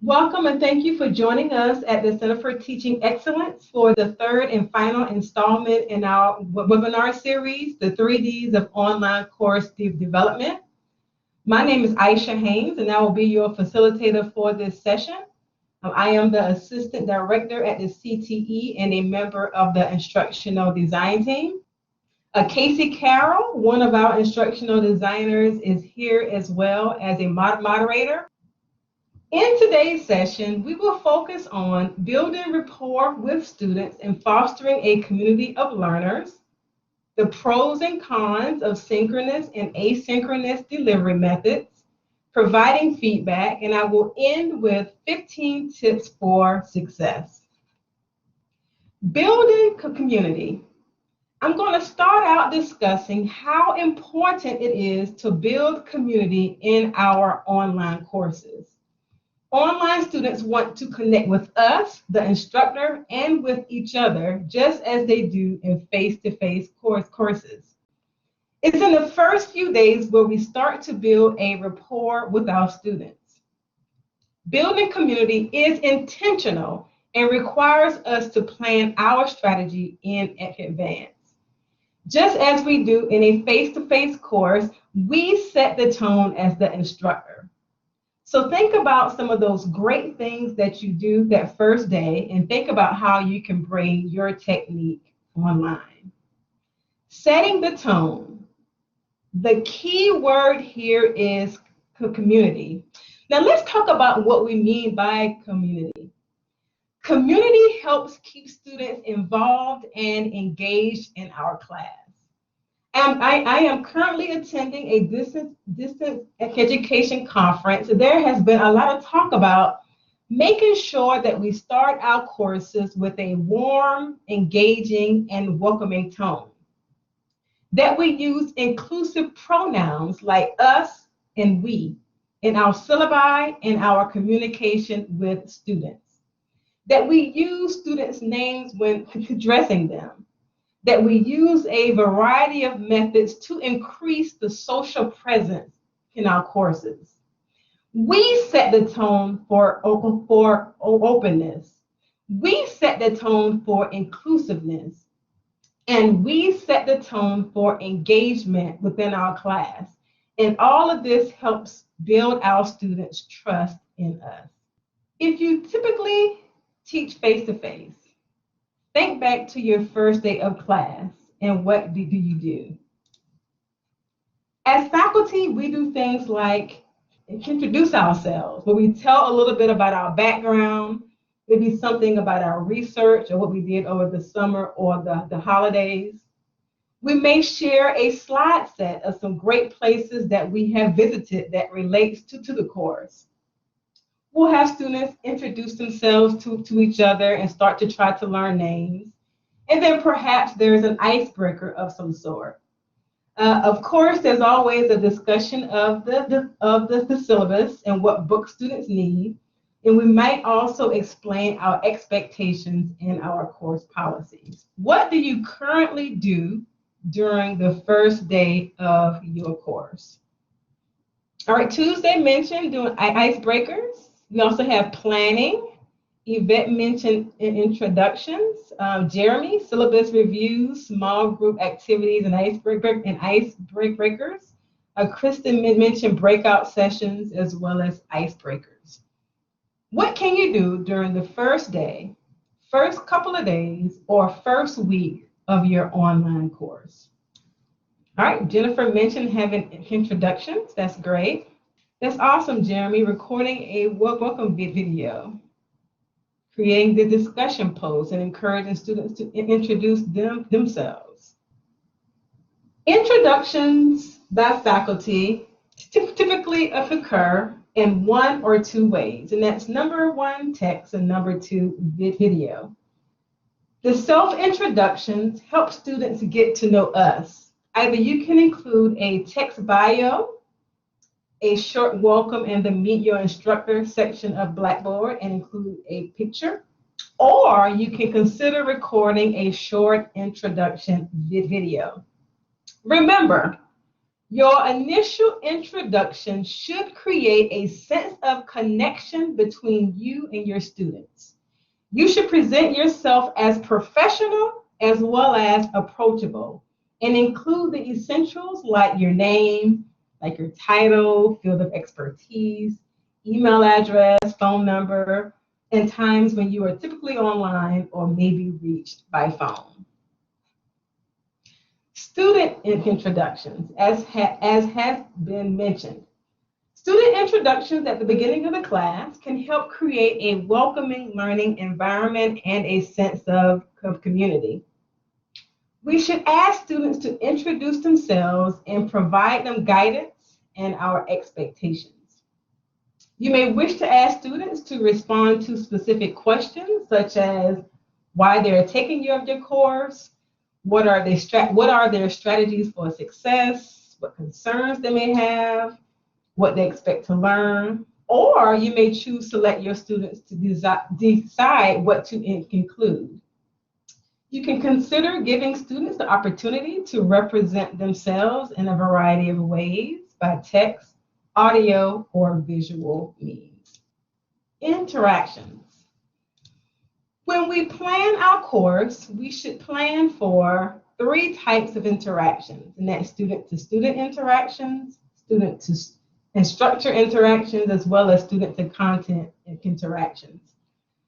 Welcome and thank you for joining us at the Center for Teaching Excellence for the third and final installment in our webinar series, the 3Ds of Online Course Development. My name is Aisha Haynes and I will be your facilitator for this session. I am the Assistant Director at the CTE and a member of the Instructional Design Team. Casey Carroll, one of our instructional designers, is here as well as a moderator. In today's session, we will focus on building rapport with students and fostering a community of learners, the pros and cons of synchronous and asynchronous delivery methods, providing feedback, and I will end with 15 tips for success. Building community. I'm going to start out discussing how important it is to build community in our online courses. Online students want to connect with us, the instructor, and with each other, just as they do in face-to-face courses. It's in the first few days where we start to build a rapport with our students. Building community is intentional and requires us to plan our strategy in advance. Just as we do in a face-to-face course, we set the tone as the instructor. So think about some of those great things that you do that first day and think about how you can bring your technique online. Setting the tone. The key word here is community. Now let's talk about what we mean by community. Community helps keep students involved and engaged in our class. I am currently attending a distance education conference. There has been a lot of talk about making sure that we start our courses with a warm, engaging, and welcoming tone. That we use inclusive pronouns like us and we in our syllabi and our communication with students. That we use students' names when addressing them. That we use a variety of methods to increase the social presence in our courses. We set the tone for openness. We set the tone for inclusiveness. And we set the tone for engagement within our class. And all of this helps build our students' trust in us. If you typically teach face-to-face, think back to your first day of class and what do you do? As faculty, we do things like introduce ourselves, where we tell a little bit about our background, maybe something about our research or what we did over the summer or the holidays. We may share a slide set of some great places that we have visited that relates to the course. We'll have students introduce themselves to each other and start to try to learn names. And then perhaps there's an icebreaker of some sort. Of course, there's always a discussion of the syllabus and what book students need. And we might also explain our expectations and our course policies. What do you currently do during the first day of your course? All right, Tuesday mentioned doing icebreakers. We also have planning. Yvette mentioned introductions. Jeremy, syllabus reviews, small group activities, and icebreakers. Kristen mentioned breakout sessions as well as icebreakers. What can you do during the first day, first couple of days, or first week of your online course? All right, Jennifer mentioned having introductions. That's great. That's awesome, Jeremy. Recording a welcome video, creating the discussion post, and encouraging students to introduce themselves. Introductions by faculty typically occur in one or two ways, and that's number one, text, and number two, video. The self-introductions help students get to know us. Either you can include a text bio, a short welcome in the Meet Your Instructor section of Blackboard and include a picture, or you can consider recording a short introduction video. Remember, Your initial introduction should create a sense of connection between you and your students. You should present yourself as professional as well as approachable and include the essentials like your name, like your title, field of expertise, email address, phone number, and times when you are typically online or maybe reached by phone. Student introductions, as has been mentioned. Student introductions at the beginning of the class can help create a welcoming learning environment and a sense of community. We should ask students to introduce themselves and provide them guidance and our expectations. You may wish to ask students to respond to specific questions such as why they're taking your course, what are their strategies for success, what concerns they may have, what they expect to learn, or you may choose to let your students to decide what to include. You can consider giving students the opportunity to represent themselves in a variety of ways by text, audio, or visual means. Interactions. When we plan our course, we should plan for 3 types of interactions, and that's student-to-student interactions, student-to-instructor interactions, as well as student-to-content interactions.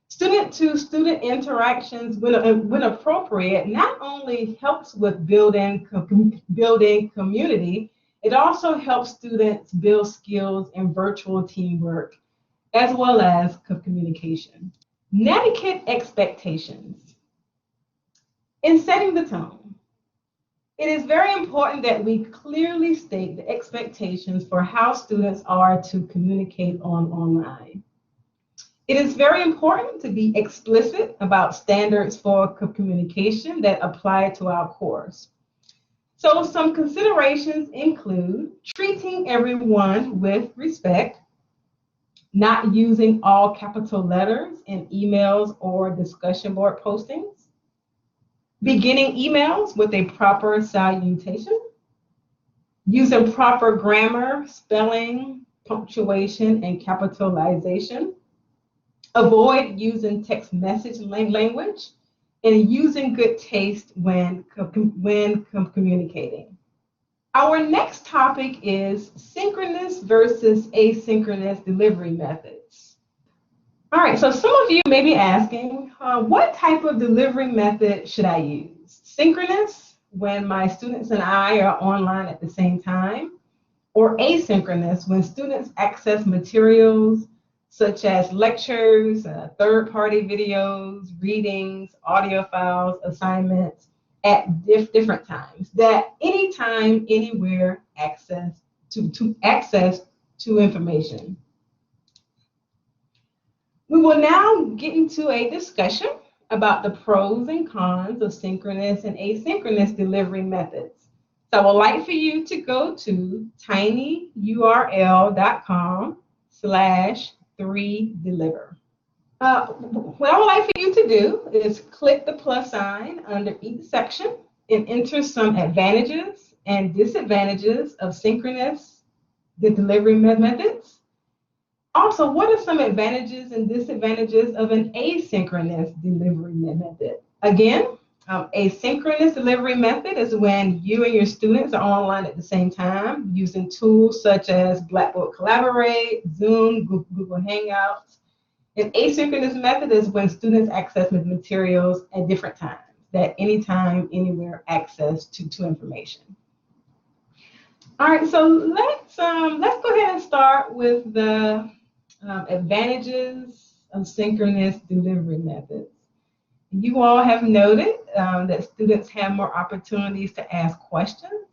Student-to-student interactions, when appropriate, not only helps with building community, it also helps students build skills in virtual teamwork, as well as communication. Netiquette expectations. In setting the tone, it is very important that we clearly state the expectations for how students are to communicate online. It is very important to be explicit about standards for communication that apply to our course. So some considerations include treating everyone with respect, not using all capital letters in emails or discussion board postings, beginning emails with a proper salutation, using proper grammar, spelling, punctuation, and capitalization, avoid using text message language, and using good taste when communicating. Our next topic is synchronous versus asynchronous delivery methods. All right, so some of you may be asking, what type of delivery method should I use? Synchronous, when my students and I are online at the same time, or asynchronous, when students access materials such as lectures, third-party videos, readings, audio files, assignments, at different times, that anytime, anywhere access to information. We will now get into a discussion about the pros and cons of synchronous and asynchronous delivery methods. So I would like for you to go to tinyurl.com/3deliver. What I would like for you to do is click the plus sign under each section and enter some advantages and disadvantages of synchronous delivery methods. Also, what are some advantages and disadvantages of an asynchronous delivery method? Again, a synchronous delivery method is when you and your students are online at the same time using tools such as Blackboard Collaborate, Zoom, Google Hangouts. An asynchronous method is when students access materials at different times, that anytime, anywhere access to information. All right, so let's go ahead and start with the advantages of synchronous delivery methods. You all have noted that students have more opportunities to ask questions.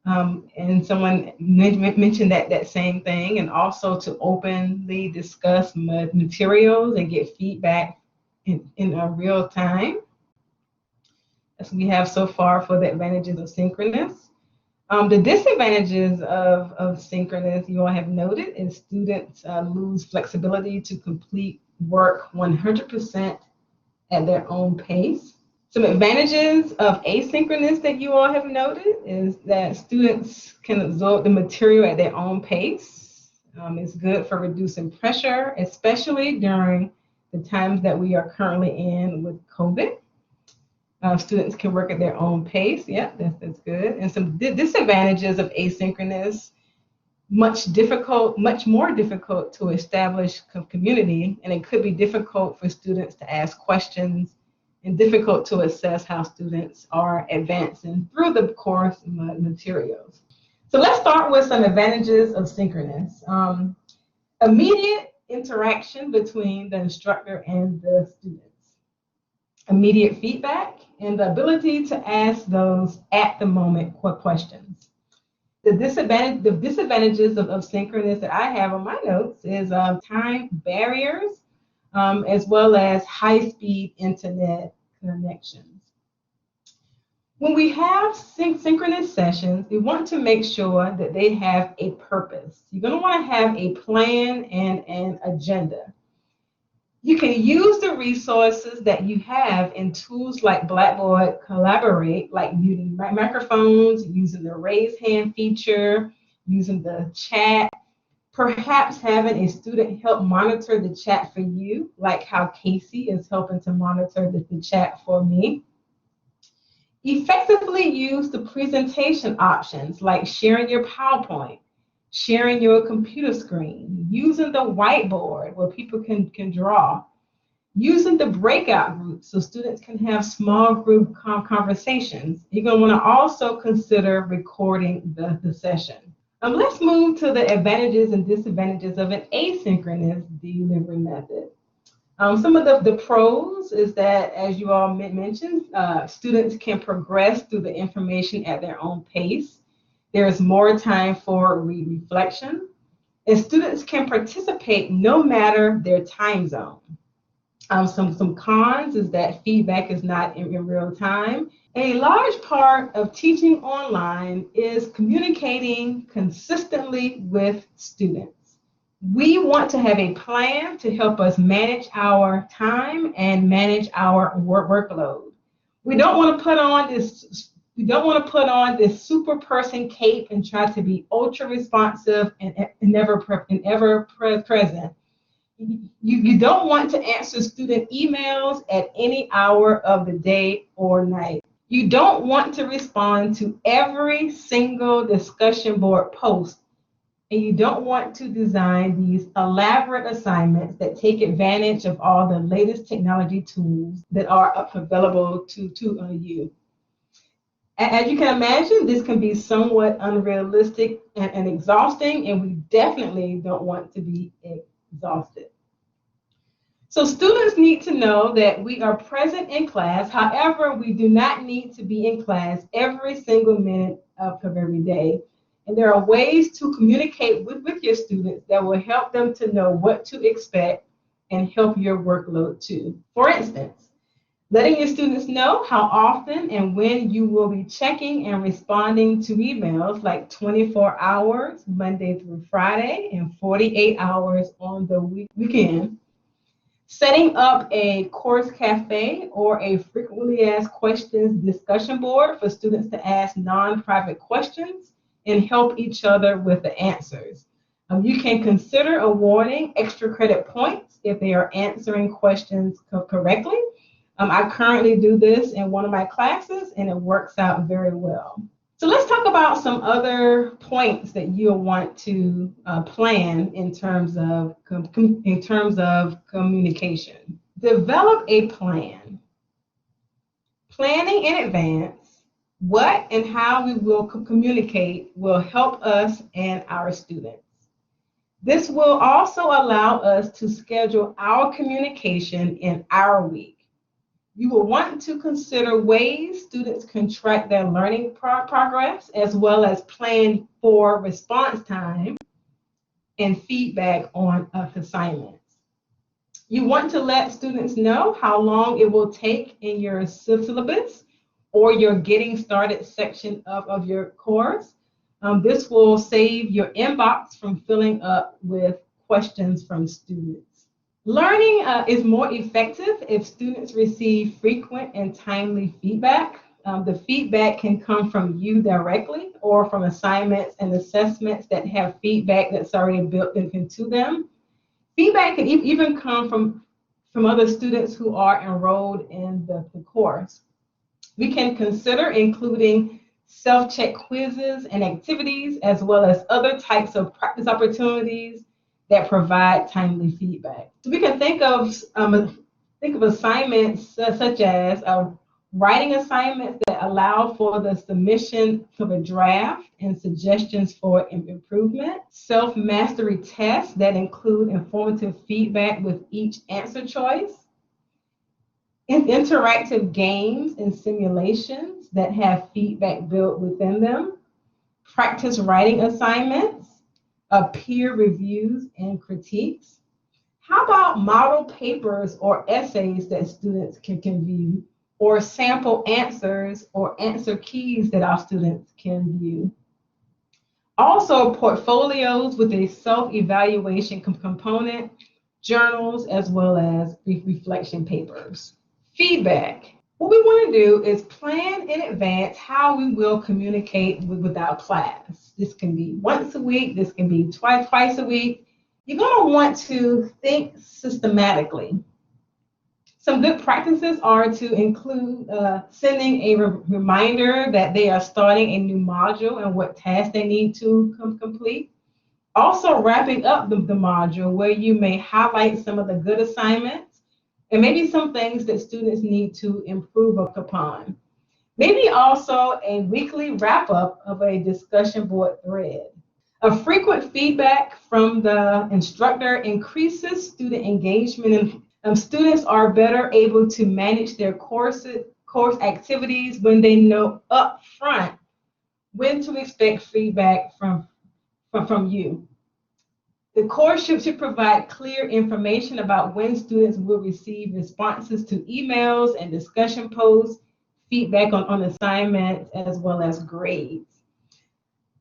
And someone mentioned that same thing, and also to openly discuss materials and get feedback in real time. As we have so far for the advantages of synchronous. The disadvantages of synchronous, you all have noted, is students lose flexibility to complete work 100% at their own pace. Some advantages of asynchronous that you all have noted is that students can absorb the material at their own pace. It's good for reducing pressure, especially during the times that we are currently in with COVID. Students can work at their own pace. Yeah, that's good. And some disadvantages of asynchronous: much more difficult to establish community, and it could be difficult for students to ask questions and difficult to assess how students are advancing through the course materials. So let's start with some advantages of synchronous. Immediate interaction between the instructor and the students. Immediate feedback and the ability to ask those at the moment questions. The disadvantages of synchronous that I have on my notes is time barriers, as well as high-speed internet connections. When we have synchronous sessions, we want to make sure that they have a purpose. You're going to want to have a plan and an agenda. You can use the resources that you have in tools like Blackboard Collaborate, like muting microphones, using the raise hand feature, using the chat, perhaps having a student help monitor the chat for you, like how Casey is helping to monitor the chat for me. Effectively use the presentation options like sharing your PowerPoint, sharing your computer screen, using the whiteboard where people can draw, using the breakout groups so students can have small group conversations. You're going to want to also consider recording the session. Let's move to the advantages and disadvantages of an asynchronous delivery method. Some of the pros is that, as you all mentioned, students can progress through the information at their own pace. There is more time for reflection, and students can participate no matter their time zone. Some cons is that feedback is not in real time. A large part of teaching online is communicating consistently with students. We want to have a plan to help us manage our time and manage our workload. We don't want to put on this super person cape and try to be ultra responsive and ever present. You don't want to answer student emails at any hour of the day or night. You don't want to respond to every single discussion board post, and you don't want to design these elaborate assignments that take advantage of all the latest technology tools that are available to you. As you can imagine, this can be somewhat unrealistic and exhausting, and we definitely don't want to be exhausted. So students need to know that we are present in class. However, we do not need to be in class every single minute of every day. And there are ways to communicate with your students that will help them to know what to expect and help your workload too. For instance, letting your students know how often and when you will be checking and responding to emails, like 24 hours Monday through Friday and 48 hours on the weekend. Setting up a course cafe or a frequently asked questions discussion board for students to ask non-private questions and help each other with the answers. You can consider awarding extra credit points if they are answering questions correctly. I currently do this in one of my classes, and it works out very well. So let's talk about some other points that you'll want to plan in terms of communication. Develop a plan. Planning in advance what and how we will communicate will help us and our students. This will also allow us to schedule our communication in our week. You will want to consider ways students can track their learning progress, as well as plan for response time and feedback on assignments. You want to let students know how long it will take in your syllabus or your getting started section of your course. This will save your inbox from filling up with questions from students. Learning is more effective if students receive frequent and timely feedback. The feedback can come from you directly or from assignments and assessments that have feedback that's already built into them. Feedback can even come from other students who are enrolled in the course. We can consider including self-check quizzes and activities, as well as other types of practice opportunities that provide timely feedback. So we can think of assignments such as writing assignments that allow for the submission of a draft and suggestions for improvement, self-mastery tests that include informative feedback with each answer choice, interactive games and simulations that have feedback built within them, practice writing assignments, peer reviews and critiques. How about model papers or essays that students can view, or sample answers or answer keys that our students can view? Also, portfolios with a self-evaluation component, journals, as well as reflection papers. Feedback. What we want to do is plan in advance how we will communicate with our class. This can be once a week, this can be twice a week. You're going to want to think systematically. Some good practices are to include sending a reminder that they are starting a new module and what tasks they need to complete. Also, wrapping up the module where you may highlight some of the good assignments and maybe some things that students need to improve upon. Maybe also a weekly wrap-up of a discussion board thread. A frequent feedback from the instructor increases student engagement, and students are better able to manage their course activities when they know up front when to expect feedback from you. The course should provide clear information about when students will receive responses to emails and discussion posts, feedback on assignments, as well as grades.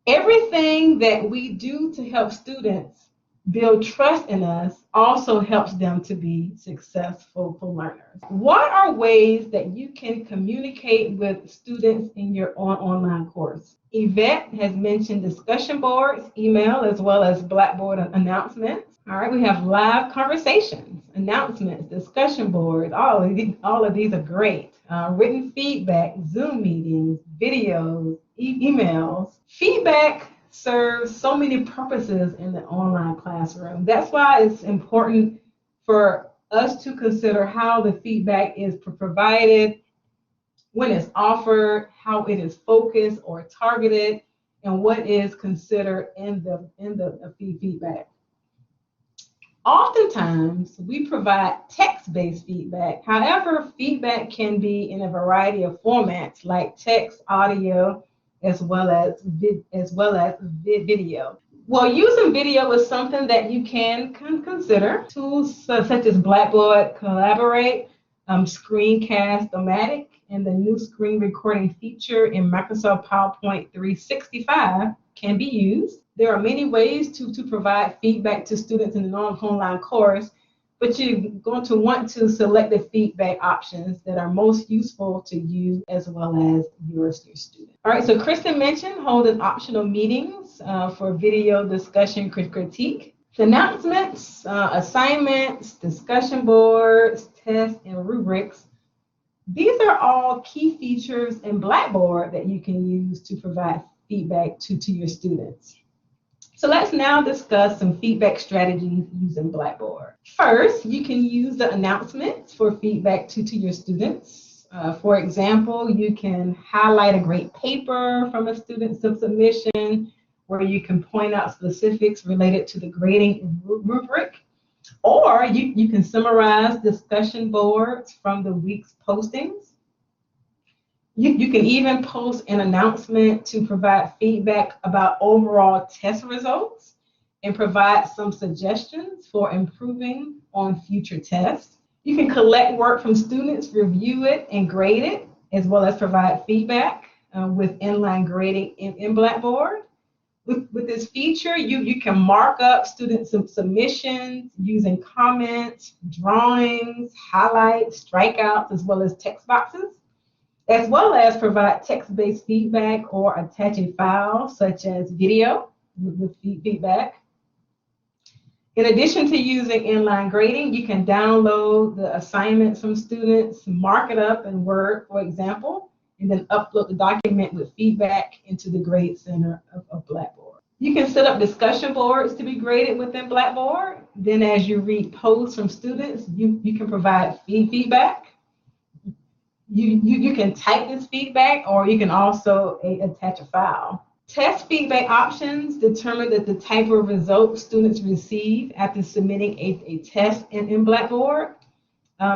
Everything that we do to help students build trust in us also helps them to be successful learners. What are ways that you can communicate with students in your online course? Yvette has mentioned discussion boards, email, as well as Blackboard announcements. All right, we have live conversations, announcements, discussion boards. All of these are great. Written feedback, Zoom meetings, videos, emails. Feedback serves so many purposes in the online classroom. That's why it's important for us to consider how the feedback is provided, when it's offered, how it is focused or targeted, and what is considered in the feedback. Oftentimes, we provide text-based feedback. However, feedback can be in a variety of formats like text, audio, as well as video. Well, using video is something that you can consider. Tools such as Blackboard Collaborate, Screencast-O-Matic, and the new screen recording feature in Microsoft PowerPoint 365 can be used. There are many ways to provide feedback to students in an online course, but you're going to want to select the feedback options that are most useful to you as well as your students. All right, so Kristen mentioned holding optional meetings for video discussion critique. The announcements, assignments, discussion boards, tests, and rubrics. These are all key features in Blackboard that you can use to provide feedback to your students. So let's now discuss some feedback strategies using Blackboard. First, you can use the announcements for feedback to your students. For example, you can highlight a great paper from a student's submission where you can point out specifics related to the grading rubric. Or you can summarize discussion boards from the week's postings. You can even post an announcement to provide feedback about overall test results and provide some suggestions for improving on future tests. You can collect work from students, review it, and grade it, as well as provide feedback with inline grading in Blackboard. With this feature, you can mark up student submissions using comments, drawings, highlights, strikeouts, as well as text boxes, as well as provide text-based feedback or attach a file such as video with feedback. In addition to using inline grading, you can download the assignments from students, mark it up in Word, for example, and then upload the document with feedback into the Grade Center of Blackboard. You can set up discussion boards to be graded within Blackboard. Then as you read posts from students, you can provide feedback. You can type this feedback, or you can also attach a file. Test feedback options determine the type of results students receive after submitting a test in Blackboard.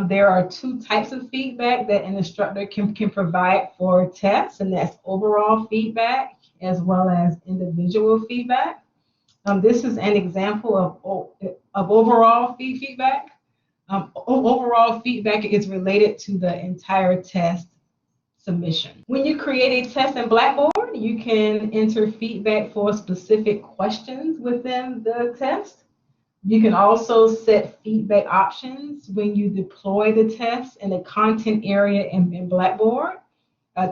There are two types of feedback that an instructor can provide for tests, and that's overall feedback as well as individual feedback. This is an example of overall feedback. Overall feedback is related to the entire test submission. When you create a test in Blackboard, you can enter feedback for specific questions within the test. You can also set feedback options when you deploy the test in a content area in Blackboard.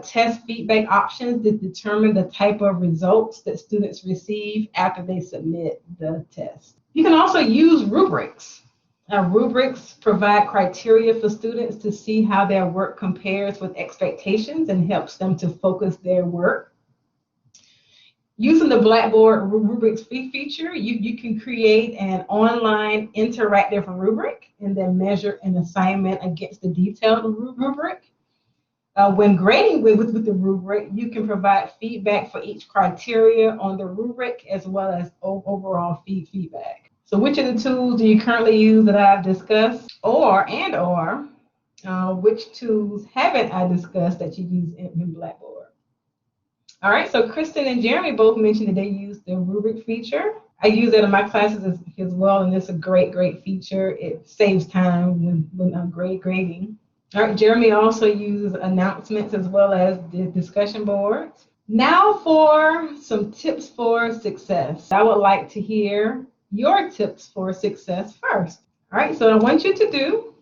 Test feedback options that determine the type of results that students receive after they submit the test. You can also use rubrics. Rubrics provide criteria for students to see how their work compares with expectations and helps them to focus their work. Using the Blackboard rubrics feature, you can create an online interactive rubric and then measure an assignment against the detailed rubric. When grading with the rubric, you can provide feedback for each criteria on the rubric as well as overall feedback. So which of the tools do you currently use that I've discussed, or which tools haven't I discussed that you use in Blackboard? All right, so Kristen and Jeremy both mentioned that they use the rubric feature. I use that in my classes as well, and it's a great feature. It saves time when I'm grading. All right, Jeremy also uses announcements as well as the discussion boards. Now for some tips for success. I would like to hear your tips for success first. All right, so what I want you to do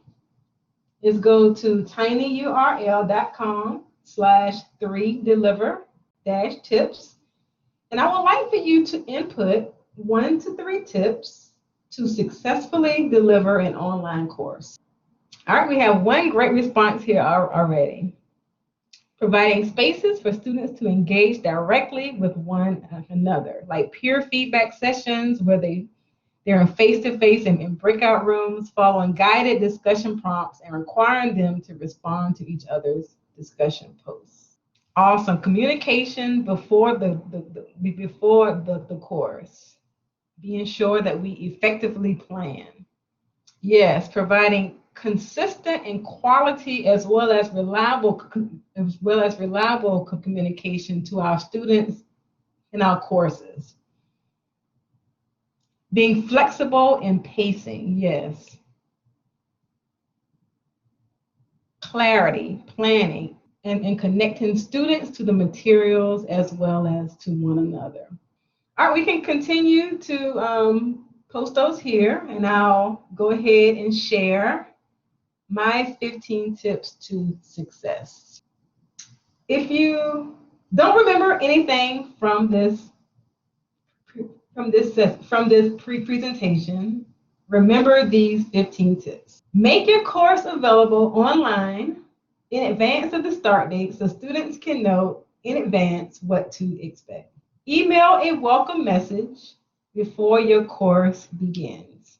is go to tinyurl.com/3deliver-tips, and I would like for you to input 1 to 3 tips to successfully deliver an online course. All right, we have one great response here already. Providing spaces for students to engage directly with one another, like peer feedback sessions where they're in face-to-face and in breakout rooms, following guided discussion prompts and requiring them to respond to each other's discussion posts. Awesome. Communication before the course. Being sure that we effectively plan. Yes, providing consistent and quality as well as reliable communication to our students in our courses. Being flexible and pacing, yes. Clarity, planning, and connecting students to the materials as well as to one another. All right, we can continue to post those here, and I'll go ahead and share my 15 tips to success. If you don't remember anything from this presentation, remember these 15 tips. Make your course available online in advance of the start date so students can know in advance what to expect. Email a welcome message before your course begins.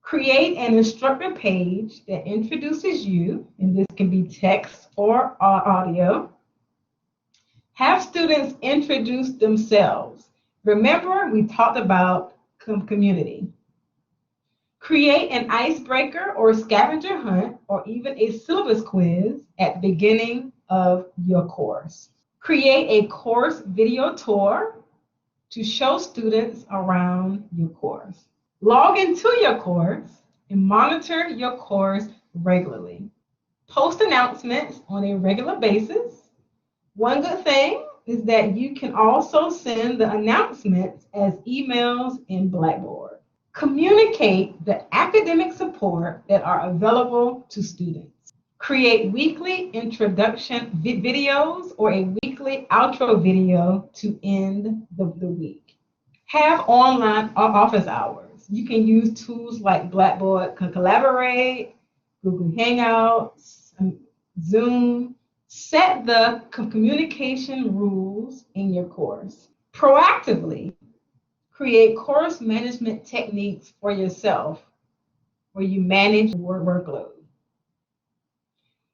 Create an instructor page that introduces you, and this can be text or audio. Have students introduce themselves. Remember, we talked about community. Create an icebreaker or scavenger hunt or even a syllabus quiz at the beginning of your course. Create a course video tour to show students around your course. Log into your course and monitor your course regularly. Post announcements on a regular basis. One good thing is that you can also send the announcements as emails in Blackboard. Communicate the academic support that are available to students. Create weekly introduction videos or a weekly outro video to end the week. Have online office hours. You can use tools like Blackboard Collaborate, Google Hangouts, Zoom. Set the communication rules in your course. Proactively create course management techniques for yourself where you manage your workload.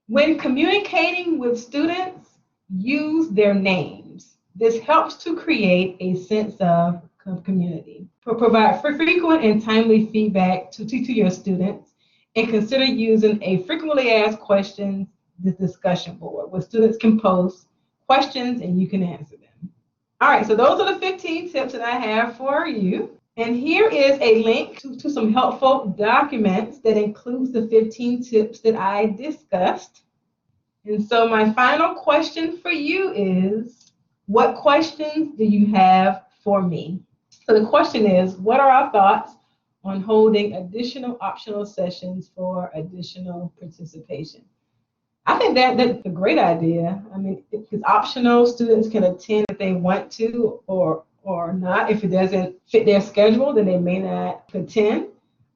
When communicating with students, use their names. This helps to create a sense of community. Provide frequent and timely feedback to your students, and consider using a frequently asked questions discussion board where students can post questions and you can answer them. All right, so those are the 15 tips that I have for you. And here is a link to some helpful documents that includes the 15 tips that I discussed. And so my final question for you is, what questions do you have for me? So the question is, what are our thoughts on holding additional optional sessions for additional participation? I think that's a great idea. I mean, it's optional. Students can attend if they want to or not. If it doesn't fit their schedule, then they may not attend.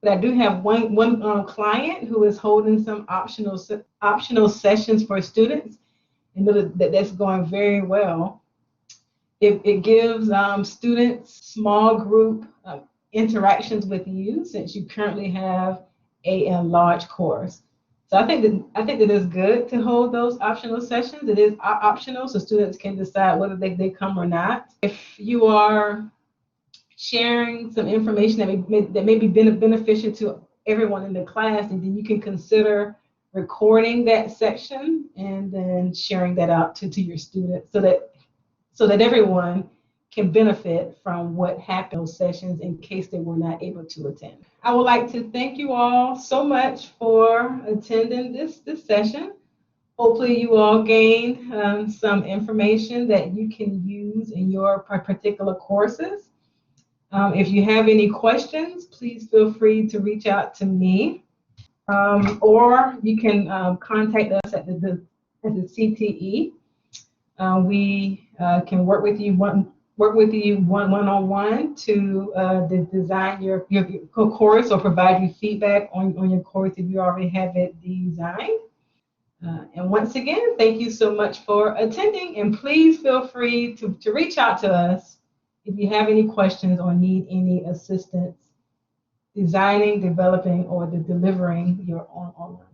But I do have one client who is holding some optional sessions for students, and that's going very well. It gives students small group interactions with you, since you currently have a large course. So I think that it's good to hold those optional sessions. It is optional, so students can decide whether they come or not. If you are sharing some information that may be beneficial to everyone in the class, and then you can consider recording that section and then sharing that out to your students so that everyone can benefit from what happened in those sessions in case they were not able to attend. I would like to thank you all so much for attending this session. Hopefully you all gained some information that you can use in your particular courses. If you have any questions, please feel free to reach out to me, or you can contact us at the CTE. We can work with you one-on-one to design your course or provide you feedback on your course if you already have it designed. And once again, thank you so much for attending, and please feel free to reach out to us if you have any questions or need any assistance designing, developing, or delivering your online